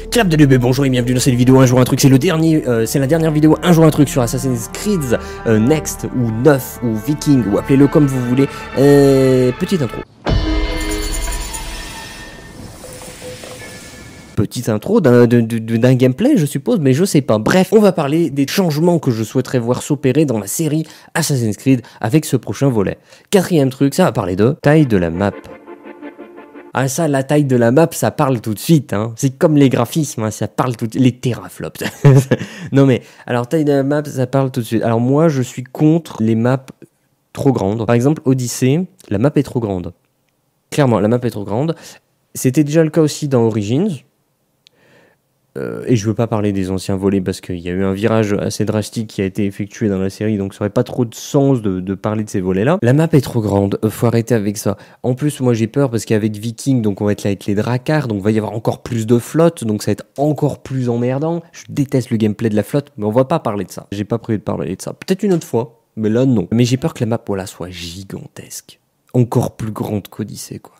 Clap de bébé, bonjour et bienvenue dans cette vidéo Un jour un truc. C'est la dernière vidéo Un jour un truc sur Assassin's Creed Next ou Neuf ou Viking ou appelez-le comme vous voulez. Petite intro. Petite intro d'un gameplay, je suppose, mais je sais pas. Bref, on va parler des changements que je souhaiterais voir s'opérer dans la série Assassin's Creed avec ce prochain volet. Quatrième truc, ça va parler de taille de la map. Ah ça, la taille de la map, ça parle tout de suite, hein. C'est comme les graphismes, hein, ça parle tout de suite. Les teraflops. Non mais, alors taille de la map, ça parle tout de suite. Alors moi, je suis contre les maps trop grandes. Par exemple, Odyssey, la map est trop grande. Clairement, la map est trop grande. C'était déjà le cas aussi dans Origins. Et je veux pas parler des anciens volets parce qu'il y a eu un virage assez drastique qui a été effectué dans la série, donc ça aurait pas trop de sens de parler de ces volets-là. La map est trop grande, faut arrêter avec ça. En plus, moi j'ai peur parce qu'avec Viking, donc on va être là avec les Drakkar, donc il va y avoir encore plus de flotte, donc ça va être encore plus emmerdant. Je déteste le gameplay de la flotte, mais on va pas parler de ça. J'ai pas prévu de parler de ça. Peut-être une autre fois, mais là non. Mais j'ai peur que la map, voilà, soit gigantesque. Encore plus grande qu'Odyssey, quoi.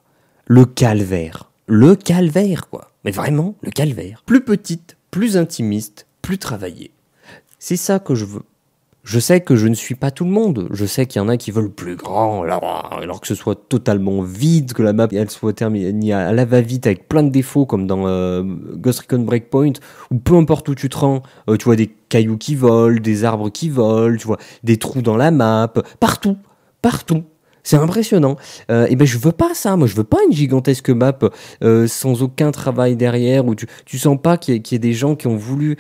Le calvaire. Le calvaire, quoi. Mais vraiment, le calvaire. Plus petite, plus intimiste, plus travaillée. C'est ça que je veux. Je sais que je ne suis pas tout le monde. Je sais qu'il y en a qui veulent plus grand, alors que ce soit totalement vide, que la map elle soit terminée à la va-vite avec plein de défauts, comme dans Ghost Recon Breakpoint, où peu importe où tu te rends, tu vois des cailloux qui volent, des arbres qui volent, tu vois des trous dans la map, partout, partout. C'est impressionnant. Et ben je veux pas ça. Moi je veux pas une gigantesque map sans aucun travail derrière où tu sens pas qu'il y ait des gens qui ont voulu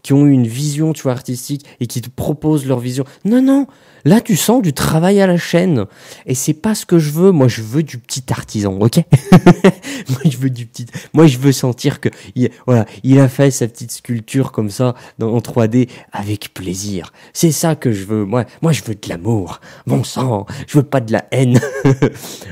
qui ont eu une vision, tu vois, artistique et qui te proposent leur vision. Non non. Là tu sens du travail à la chaîne et c'est pas ce que je veux. Moi je veux du petit artisan, ok. Moi je veux sentir que il a fait sa petite sculpture comme ça en 3D avec plaisir. C'est ça que je veux. Moi je veux de l'amour. Bon sang. Je veux pas de la haine.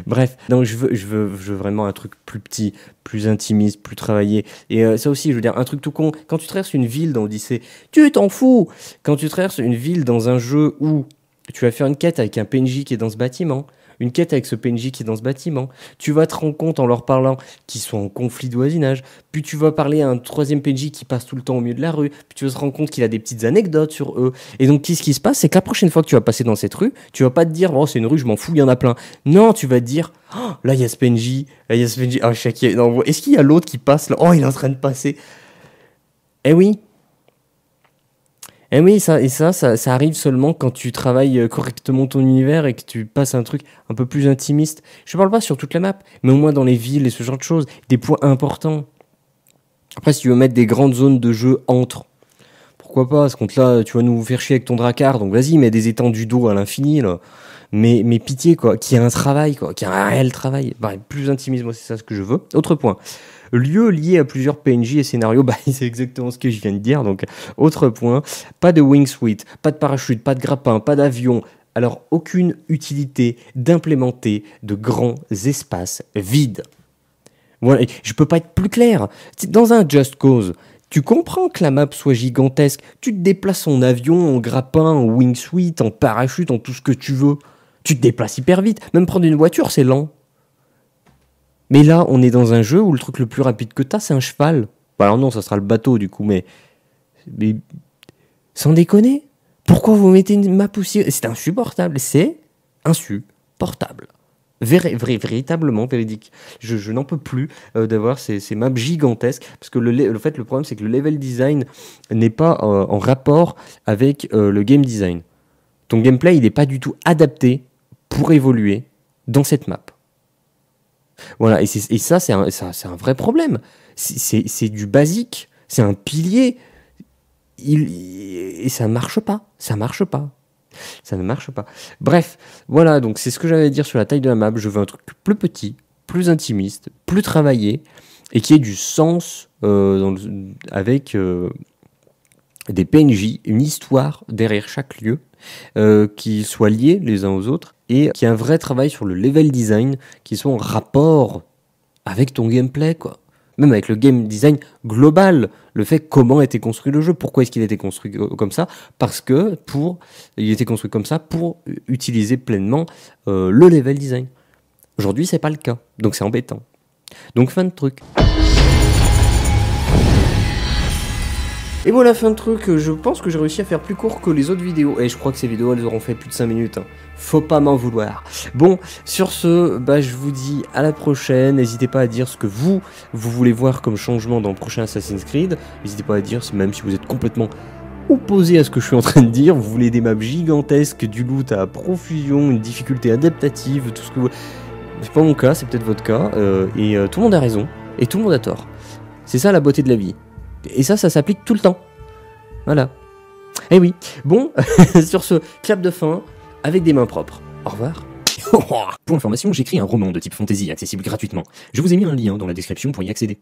Bref, donc je veux vraiment un truc plus petit, plus intimiste, plus travaillé. Et ça aussi, je veux dire, un truc tout con. Quand tu traverses une ville dans Odyssey, tu t'en fous. Quand tu traverses une ville dans un jeu où tu vas faire une quête avec un PNJ qui est dans ce bâtiment, une quête avec ce PNJ qui est dans ce bâtiment, tu vas te rendre compte en leur parlant qu'ils sont en conflit de voisinage, puis tu vas parler à un troisième PNJ qui passe tout le temps au milieu de la rue, puis tu vas te rendre compte qu'il a des petites anecdotes sur eux. Et donc, qu'est-ce qui se passe? C'est que la prochaine fois que tu vas passer dans cette rue, tu vas pas te dire, oh, c'est une rue, je m'en fous, il y en a plein. Non, tu vas te dire, oh, là, il y a ce PNJ, là, il y a ce PNJ, oh, non, est-ce qu'il y a l'autre qui passe là? Oh, il est en train de passer. Eh oui. Et oui, ça arrive seulement quand tu travailles correctement ton univers et que tu passes un truc un peu plus intimiste. Je parle pas sur toute la map, mais au moins dans les villes et ce genre de choses, des points importants. Après, si tu veux mettre des grandes zones de jeu entre, pourquoi pas? Ce compte-là, tu vas nous faire chier avec ton Drakkar, donc vas-y, mets des étendues d'eau à l'infini, là. Mais pitié, quoi, qu'il y ait un travail, quoi, qu'il y ait un réel travail. Bah, plus intimiste, moi, c'est ça ce que je veux. Autre point. Lieu lié à plusieurs PNJ et scénarios, bah, c'est exactement ce que je viens de dire. Donc, autre point, pas de wingsuit, pas de parachute, pas de grappin, pas d'avion. Alors, aucune utilité d'implémenter de grands espaces vides. Voilà, je peux pas être plus clair. Dans un Just Cause, tu comprends que la map soit gigantesque. Tu te déplaces en avion, en grappin, en wingsuit, en parachute, en tout ce que tu veux. Tu te déplaces hyper vite. Même prendre une voiture, c'est lent. Mais là, on est dans un jeu où le truc le plus rapide que t'as, c'est un cheval. Bah alors non, ça sera le bateau du coup, mais sans déconner, pourquoi vous mettez une map aussi? C'est insupportable, c'est insupportable. Véritablement véridique. Je n'en peux plus d'avoir ces maps gigantesques, parce que le problème, c'est que le level design n'est pas en rapport avec le game design. Ton gameplay, il n'est pas du tout adapté pour évoluer dans cette map. Voilà, et ça, c'est un vrai problème. C'est du basique, c'est un pilier, et ça ne marche pas. Ça ne marche pas. Bref, voilà, donc c'est ce que j'avais à dire sur la taille de la map. Je veux un truc plus petit, plus intimiste, plus travaillé, et qui ait du sens avec des PNJ, une histoire derrière chaque lieu, qui soient liés les uns aux autres, et qui ait un vrai travail sur le level design, qui soit en rapport avec ton gameplay, quoi. Même avec le game design global, le fait comment a été construit le jeu, pourquoi est-ce qu'il a été construit comme ça, parce que il a été construit comme ça pour utiliser pleinement le level design. Aujourd'hui, c'est pas le cas, donc c'est embêtant. Donc fin de truc. Et voilà, fin de truc, je pense que j'ai réussi à faire plus court que les autres vidéos. Et je crois que ces vidéos, elles auront fait plus de 5 minutes. Hein. Faut pas m'en vouloir. Bon, sur ce, bah, je vous dis à la prochaine. N'hésitez pas à dire ce que vous voulez voir comme changement dans le prochain Assassin's Creed. N'hésitez pas à dire, même si vous êtes complètement opposé à ce que je suis en train de dire, vous voulez des maps gigantesques, du loot à profusion, une difficulté adaptative, tout ce que vous... C'est pas mon cas, c'est peut-être votre cas. Tout le monde a raison. Et tout le monde a tort. C'est ça la beauté de la vie. Et ça s'applique tout le temps. Voilà. Eh oui. Bon, sur ce, clap de fin, avec des mains propres. Au revoir. Pour information, j'écris un roman de type fantasy accessible gratuitement. Je vous ai mis un lien dans la description pour y accéder.